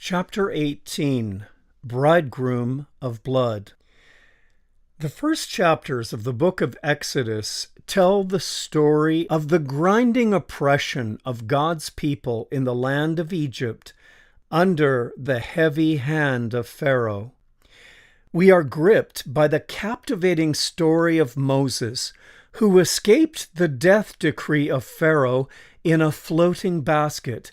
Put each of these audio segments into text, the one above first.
Chapter 18, Bridegroom of Blood. The first chapters of the book of Exodus tell the story of the grinding oppression of God's people in the land of Egypt under the heavy hand of Pharaoh. We are gripped by the captivating story of Moses, who escaped the death decree of Pharaoh in a floating basket,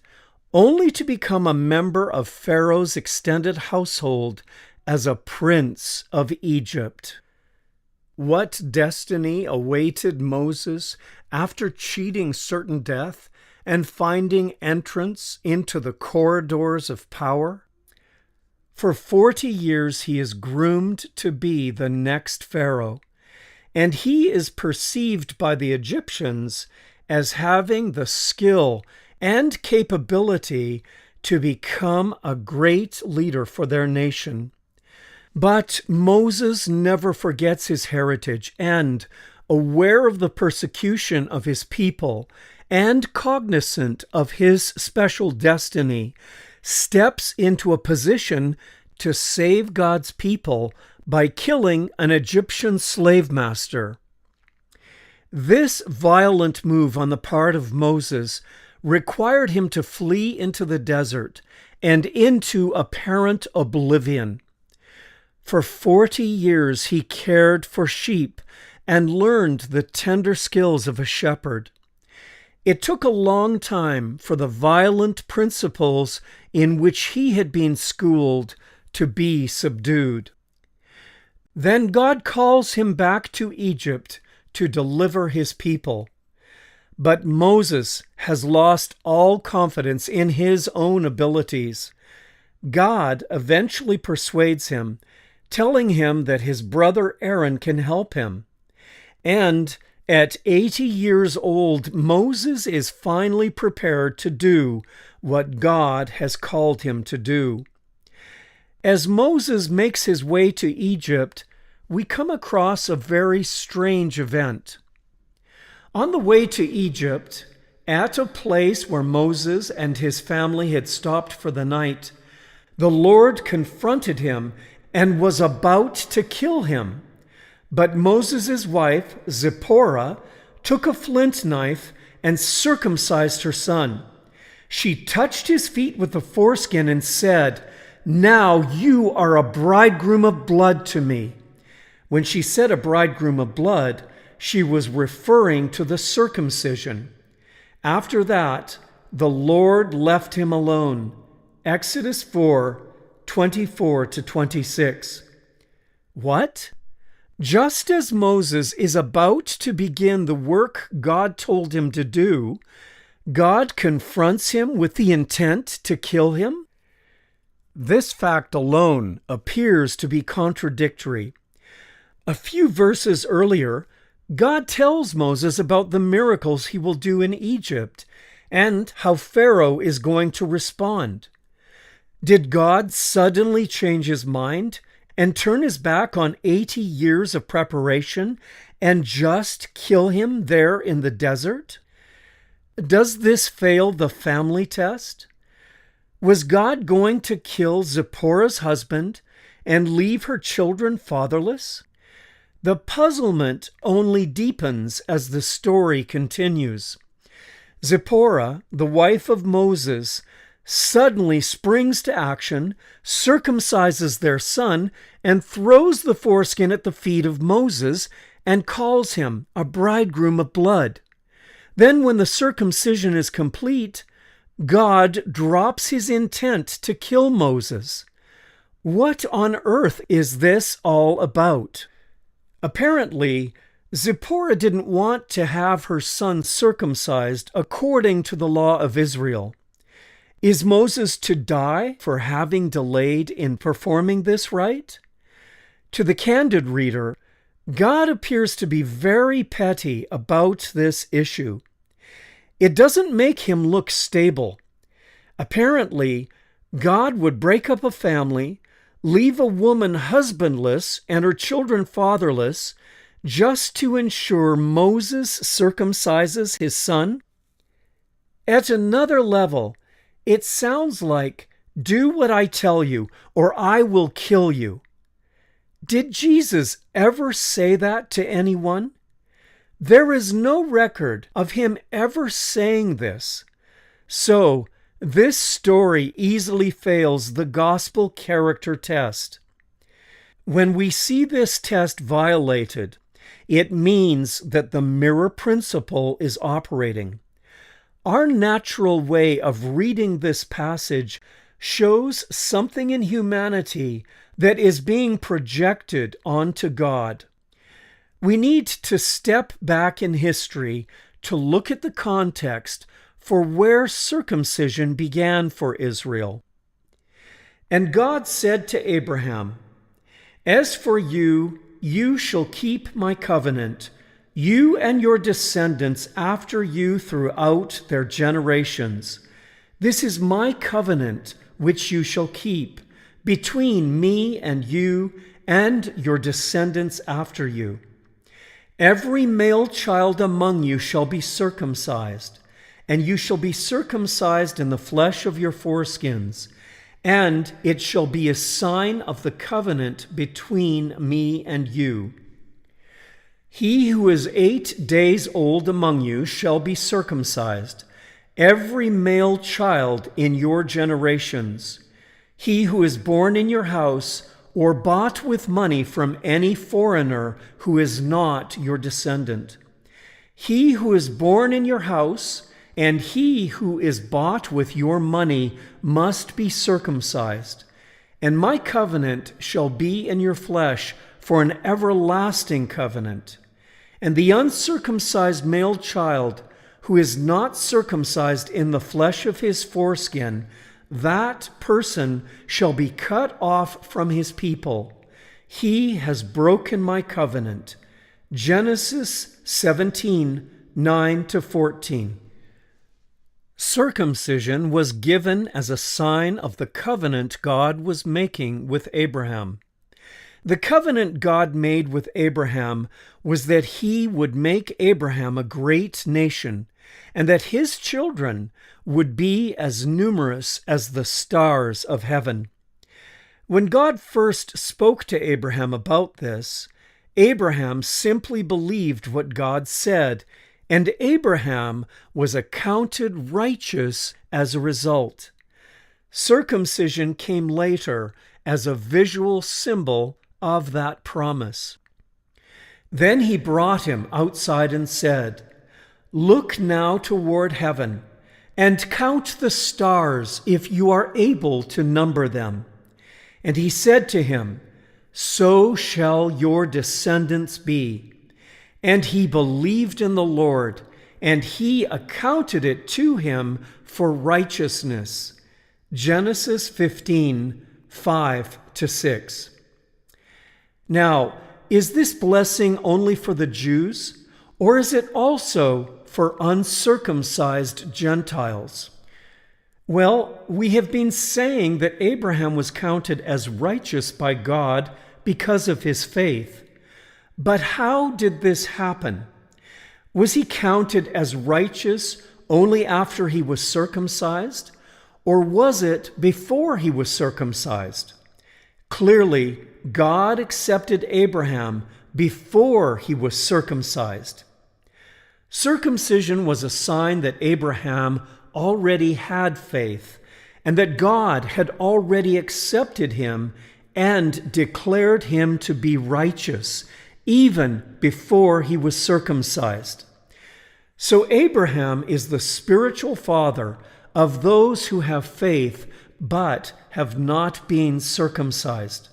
only to become a member of Pharaoh's extended household as a prince of Egypt. What destiny awaited Moses after cheating certain death and finding entrance into the corridors of power? For 40 years he is groomed to be the next Pharaoh, and he is perceived by the Egyptians as having the skill and capability to become a great leader for their nation. But Moses never forgets his heritage and, aware of the persecution of his people and cognizant of his special destiny, steps into a position to save God's people by killing an Egyptian slave master. This violent move on the part of Moses required him to flee into the desert and into apparent oblivion. For 40 years he cared for sheep and learned the tender skills of a shepherd. It took a long time for the violent principles in which he had been schooled to be subdued. Then God calls him back to Egypt to deliver his people. But Moses has lost all confidence in his own abilities. God eventually persuades him, telling him that his brother Aaron can help him. And at 80 years old, Moses is finally prepared to do what God has called him to do. As Moses makes his way to Egypt, we come across a very strange event. On the way to Egypt, at a place where Moses and his family had stopped for the night, the Lord confronted him and was about to kill him. But Moses' wife, Zipporah, took a flint knife and circumcised her son. She touched his feet with the foreskin and said, "Now you are a bridegroom of blood to me." When she said a bridegroom of blood, she was referring to the circumcision. After that, the Lord left him alone. Exodus 4:24-26. What? Just as Moses is about to begin the work God told him to do, God confronts him with the intent to kill him? This fact alone appears to be contradictory. A few verses earlier, God tells Moses about the miracles he will do in Egypt and how Pharaoh is going to respond. Did God suddenly change his mind and turn his back on 80 years of preparation and just kill him there in the desert? Does this fail the family test? Was God going to kill Zipporah's husband and leave her children fatherless? The puzzlement only deepens as the story continues. Zipporah, the wife of Moses, suddenly springs to action, circumcises their son, and throws the foreskin at the feet of Moses and calls him a bridegroom of blood. Then, when the circumcision is complete, God drops his intent to kill Moses. What on earth is this all about? Apparently, Zipporah didn't want to have her son circumcised according to the law of Israel. Is Moses to die for having delayed in performing this rite? To the candid reader, God appears to be very petty about this issue. It doesn't make him look stable. Apparently, God would break up a family, leave a woman husbandless and her children fatherless, just to ensure Moses circumcises his son? At another level, it sounds like Do what I tell you, or I will kill you." Did Jesus ever say that to anyone? There is no record of him ever saying this. So, this story easily fails the gospel character test. When we see this test violated, it means that the mirror principle is operating. Our natural way of reading this passage shows something in humanity that is being projected onto God. We need to step back in history to look at the context for where circumcision began for Israel. "And God said to Abraham, 'As for you, you shall keep my covenant, you and your descendants after you throughout their generations. This is my covenant which you shall keep between me and you and your descendants after you. Every male child among you shall be circumcised, and you shall be circumcised in the flesh of your foreskins, and it shall be a sign of the covenant between me and you. He who is 8 days old among you shall be circumcised, every male child in your generations. He who is born in your house or bought with money from any foreigner who is not your descendant. He who is born in your house and he who is bought with your money must be circumcised. And my covenant shall be in your flesh for an everlasting covenant. And the uncircumcised male child who is not circumcised in the flesh of his foreskin, that person shall be cut off from his people. He has broken my covenant." Genesis 17, 9-14. Circumcision was given as a sign of the covenant God was making with Abraham. The covenant God made with Abraham was that he would make Abraham a great nation, and that his children would be as numerous as the stars of heaven. When God first spoke to Abraham about this, Abraham simply believed what God said, and Abraham was accounted righteous as a result. Circumcision came later as a visual symbol of that promise. Then he brought him outside and said, "Look now toward heaven, and count the stars if you are able to number them." And he said to him, "So shall your descendants be." And he believed in the Lord, and he accounted it to him for righteousness. Genesis 15, 5-6. Now, is this blessing only for the Jews, or is it also for uncircumcised Gentiles? Well, we have been saying that Abraham was counted as righteous by God because of his faith. But how did this happen? Was he counted as righteous only after he was circumcised, or was it before he was circumcised? Clearly, God accepted Abraham before he was circumcised. Circumcision was a sign that Abraham already had faith, and that God had already accepted him and declared him to be righteous, even before he was circumcised. So Abraham is the spiritual father of those who have faith but have not been circumcised.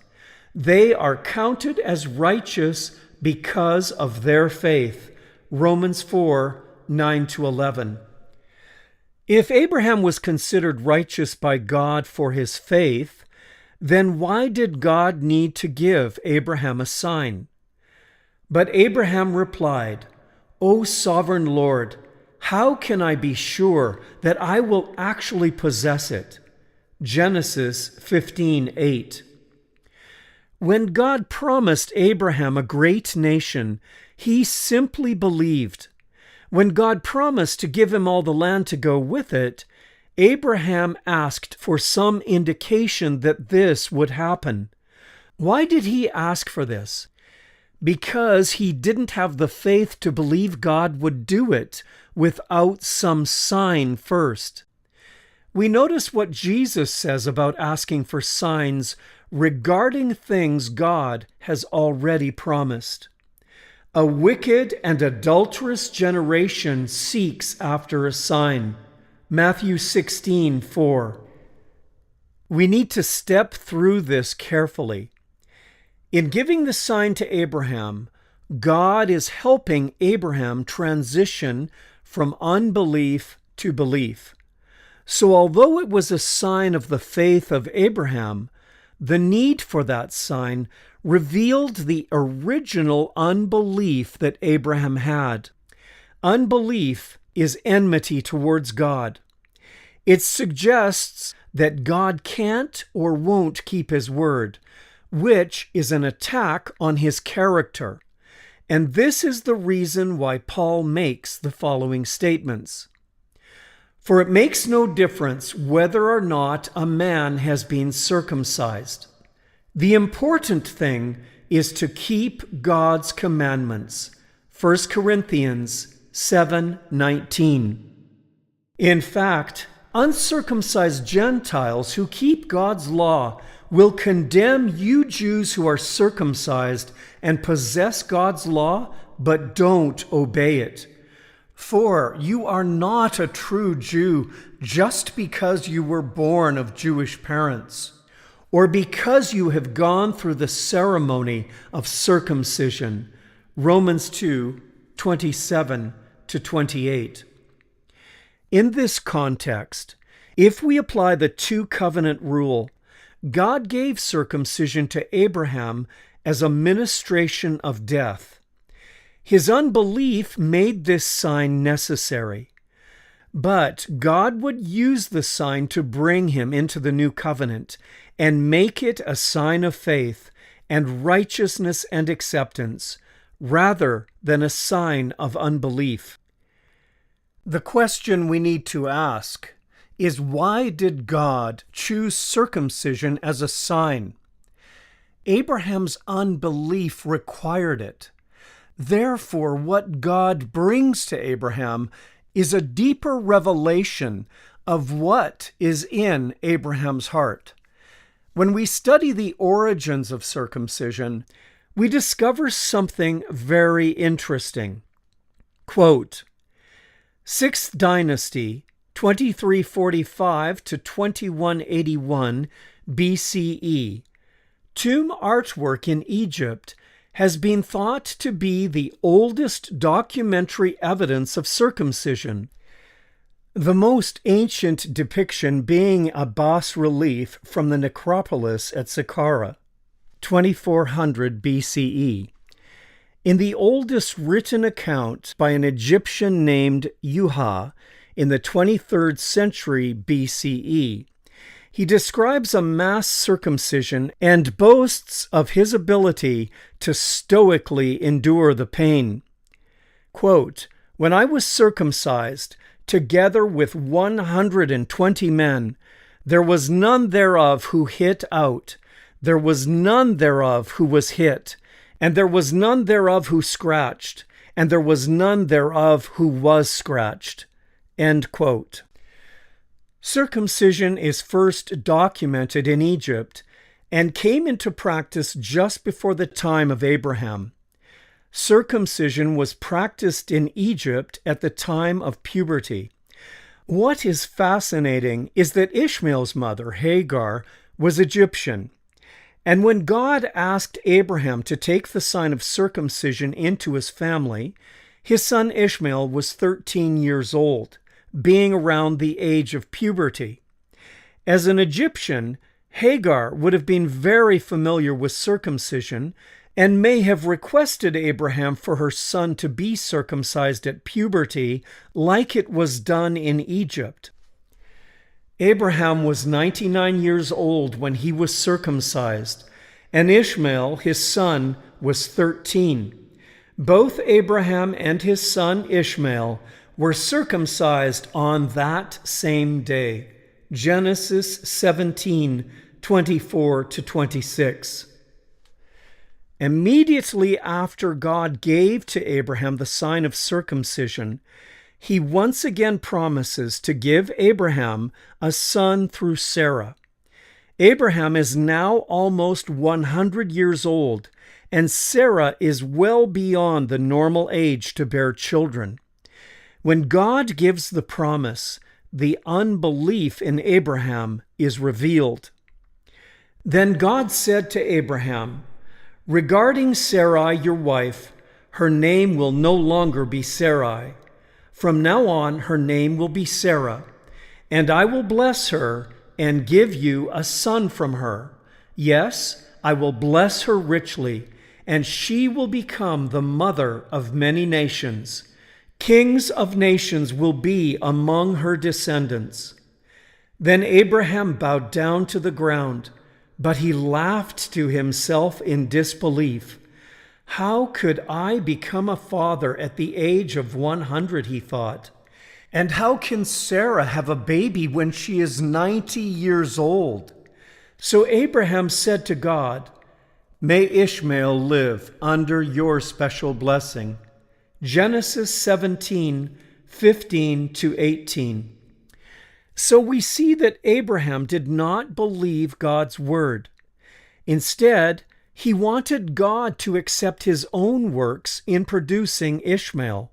They are counted as righteous because of their faith. Romans 4, 9-11. If Abraham was considered righteous by God for his faith, then why did God need to give Abraham a sign? But Abraham replied, "O sovereign Lord, how can I be sure that I will actually possess it?" Genesis 15:8. When God promised Abraham a great nation, he simply believed. When God promised to give him all the land to go with it, Abraham asked for some indication that this would happen. Why did he ask for this? Because he didn't have the faith to believe God would do it without some sign first. We notice what Jesus says about asking for signs regarding things God has already promised. A wicked and adulterous generation seeks after a sign. Matthew 16:4. We need to step through this carefully. In giving the sign to Abraham, God is helping Abraham transition from unbelief to belief. So although it was a sign of the faith of Abraham, the need for that sign revealed the original unbelief that Abraham had. Unbelief is enmity towards God. It suggests that God can't or won't keep his word, which is an attack on his character. And this is the reason why Paul makes the following statements. For it makes no difference whether or not a man has been circumcised. The important thing is to keep God's commandments. 1 Corinthians 7:19. In fact, uncircumcised Gentiles who keep God's law will condemn you Jews who are circumcised and possess God's law, but don't obey it. For you are not a true Jew just because you were born of Jewish parents, or because you have gone through the ceremony of circumcision. Romans 2:27-28. In this context, if we apply the two-covenant rule, God gave circumcision to Abraham as a ministration of death. His unbelief made this sign necessary. But God would use the sign to bring him into the new covenant and make it a sign of faith and righteousness and acceptance, rather than a sign of unbelief. The question we need to ask is, why did God choose circumcision as a sign? Abraham's unbelief required it. Therefore, what God brings to Abraham is a deeper revelation of what is in Abraham's heart. When we study the origins of circumcision, we discover something very interesting. Quote, 6th Dynasty, 2345 to 2181 BCE, tomb artwork in Egypt has been thought to be the oldest documentary evidence of circumcision, the most ancient depiction being a bas-relief from the necropolis at Saqqara, 2400 BCE. In the oldest written account by an Egyptian named Yuha in the 23rd century BCE, he describes a mass circumcision and boasts of his ability to stoically endure the pain. Quote, when I was circumcised, together with 120 men, there was none thereof who hit out, there was none thereof who was hit, and there was none thereof who scratched, and there was none thereof who was scratched. End quote. Circumcision is first documented in Egypt and came into practice just before the time of Abraham. Circumcision was practiced in Egypt at the time of puberty. What is fascinating is that Ishmael's mother, Hagar, was Egyptian. And when God asked Abraham to take the sign of circumcision into his family, his son Ishmael was 13 years old, being around the age of puberty. As an Egyptian, Hagar would have been very familiar with circumcision and may have requested Abraham for her son to be circumcised at puberty like it was done in Egypt. Abraham was 99 years old when he was circumcised, and Ishmael, his son, was 13. Both Abraham and his son Ishmael were circumcised on that same day. Genesis 17:24-26. Immediately after God gave to Abraham the sign of circumcision, he once again promises to give Abraham a son through Sarah. Abraham is now almost 100 years old, and Sarah is well beyond the normal age to bear children. When God gives the promise, the unbelief in Abraham is revealed. Then God said to Abraham, "Regarding Sarai, your wife, her name will no longer be Sarai. From now on, her name will be Sarah, and I will bless her and give you a son from her. Yes, I will bless her richly, and she will become the mother of many nations. Kings of nations will be among her descendants." Then Abraham bowed down to the ground, but he laughed to himself in disbelief. "How could I become a father at the age of 100, he thought. And how can Sarah have a baby when she is 90 years old? So Abraham said to God, "May Ishmael live under your special blessing." Genesis 17:15-18. So we see that Abraham did not believe God's word. Instead, he wanted God to accept his own works in producing Ishmael.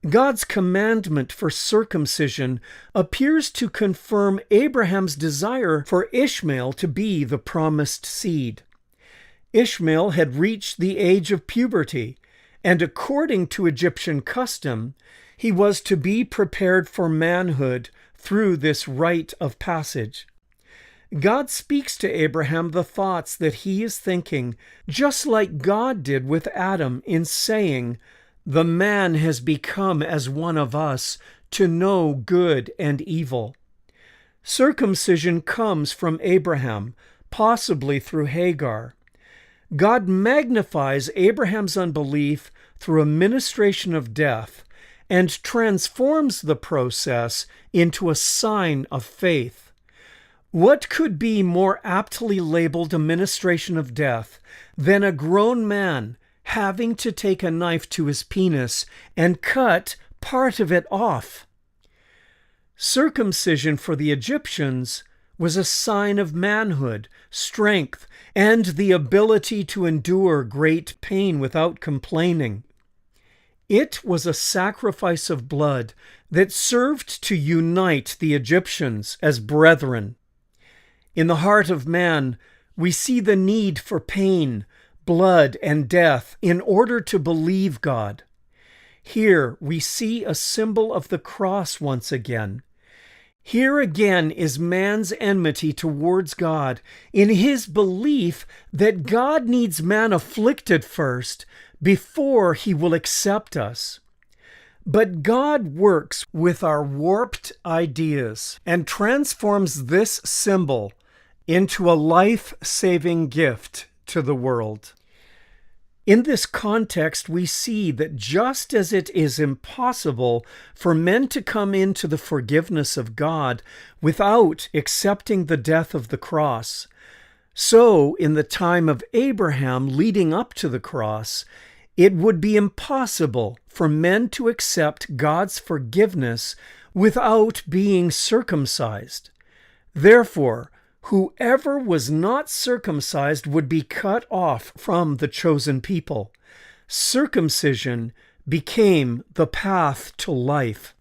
God's commandment for circumcision appears to confirm Abraham's desire for Ishmael to be the promised seed. Ishmael had reached the age of puberty, and according to Egyptian custom, he was to be prepared for manhood through this rite of passage. God speaks to Abraham the thoughts that he is thinking, just like God did with Adam in saying, "The man has become as one of us, to know good and evil." Circumcision comes from Abraham, possibly through Hagar. God magnifies Abraham's unbelief through a ministration of death and transforms the process into a sign of faith. What could be more aptly labeled a ministration of death than a grown man having to take a knife to his penis and cut part of it off? Circumcision for the Egyptians was a sign of manhood, strength, and the ability to endure great pain without complaining. It was a sacrifice of blood that served to unite the Egyptians as brethren. In the heart of man, we see the need for pain, blood, and death in order to believe God. Here we see a symbol of the cross once again. Here again is man's enmity towards God in his belief that God needs man afflicted first before he will accept us. But God works with our warped ideas and transforms this symbol into a life-saving gift to the world. In this context, we see that just as it is impossible for men to come into the forgiveness of God without accepting the death of the cross, so in the time of Abraham leading up to the cross, it would be impossible for men to accept God's forgiveness without being circumcised. Therefore, whoever was not circumcised would be cut off from the chosen people. Circumcision became the path to life.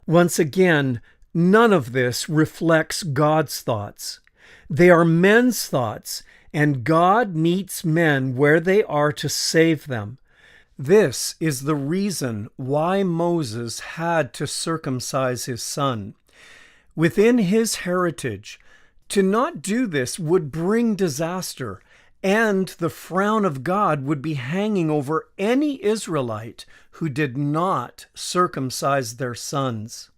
Once again, none of this reflects God's thoughts. They are men's thoughts, and God meets men where they are to save them. This is the reason why Moses had to circumcise his son. Within his heritage, to not do this would bring disaster, and the frown of God would be hanging over any Israelite who did not circumcise their sons.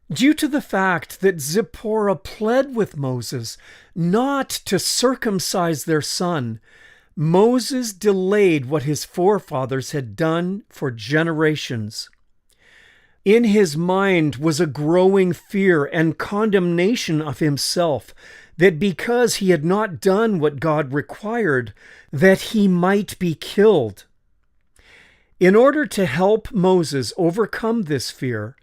Due to the fact that Zipporah pled with Moses not to circumcise their son, Moses delayed what his forefathers had done for generations. In his mind was a growing fear and condemnation of himself, that because he had not done what God required, that he might be killed. In order to help Moses overcome this fear,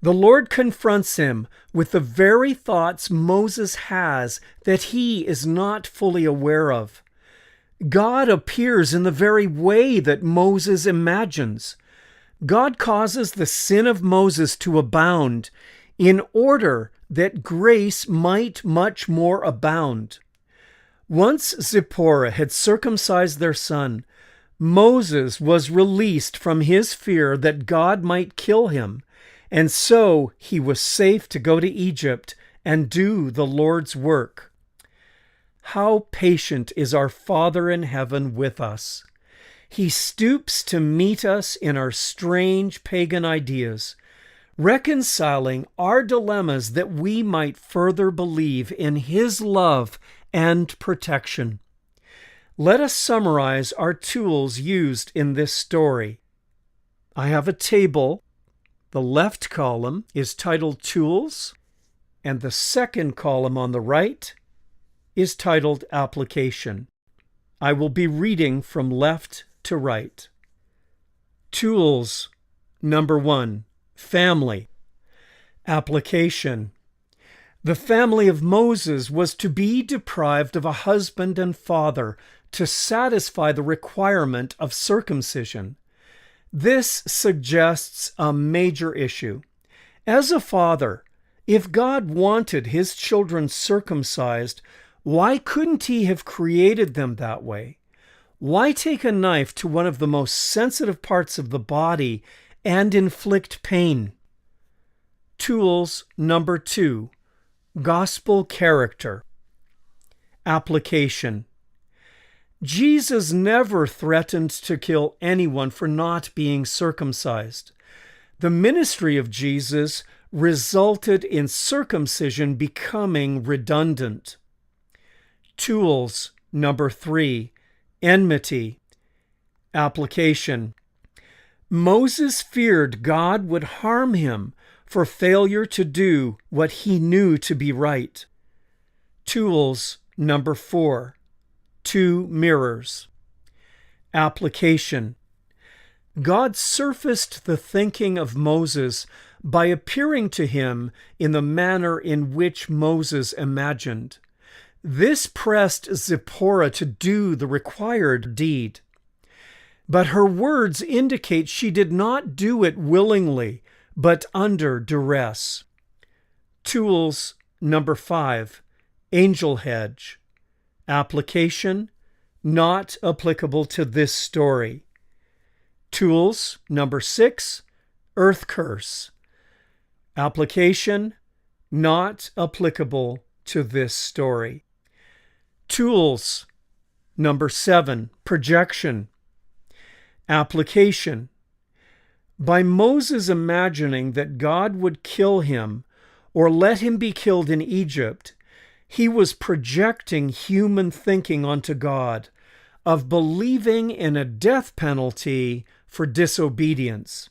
the Lord confronts him with the very thoughts Moses has that he is not fully aware of. God appears in the very way that Moses imagines. God causes the sin of Moses to abound in order that grace might much more abound. Once Zipporah had circumcised their son, Moses was released from his fear that God might kill him, and so he was safe to go to Egypt and do the Lord's work. How patient is our Father in heaven with us! He stoops to meet us in our strange pagan ideas, reconciling our dilemmas that we might further believe in His love and protection. Let us summarize our tools used in this story. I have a table. The left column is titled Tools, and the second column on the right is titled Application. I will be reading from left to right. Tools. Number 1. Family. Application. The family of Moses was to be deprived of a husband and father to satisfy the requirement of circumcision. This suggests a major issue. As a father, if God wanted his children circumcised, why couldn't he have created them that way? Why take a knife to one of the most sensitive parts of the body and inflict pain? Tools. Number 2. Gospel character. Application. Jesus never threatened to kill anyone for not being circumcised. The ministry of Jesus resulted in circumcision becoming redundant. Tools. Number 3. Enmity. Application. Moses feared God would harm him for failure to do what he knew to be right. Tools. Number 4. 2 mirrors. Application. God surfaced the thinking of Moses by appearing to him in the manner in which Moses imagined. This pressed Zipporah to do the required deed. But her words indicate she did not do it willingly, but under duress. Tools. Number 5. Angel hedge. Application. Not applicable to this story. Tools. Number 6. Earth curse. Application. Not applicable to this story. Tools. Number 7. Projection. Application. By Moses imagining that God would kill him or let him be killed in Egypt, he was projecting human thinking onto God of believing in a death penalty for disobedience.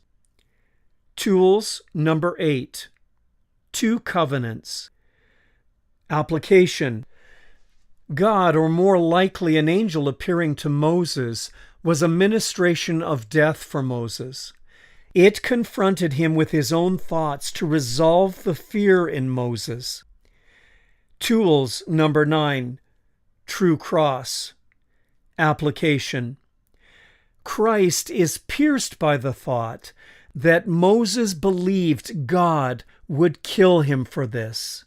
Tools. Number 8. 2 covenants. Application. God, or more likely an angel appearing to Moses, was a ministration of death for Moses. It confronted him with his own thoughts to resolve the fear in Moses. Tools. Number 9. True cross. Application. Christ is pierced by the thought that Moses believed God would kill him for this.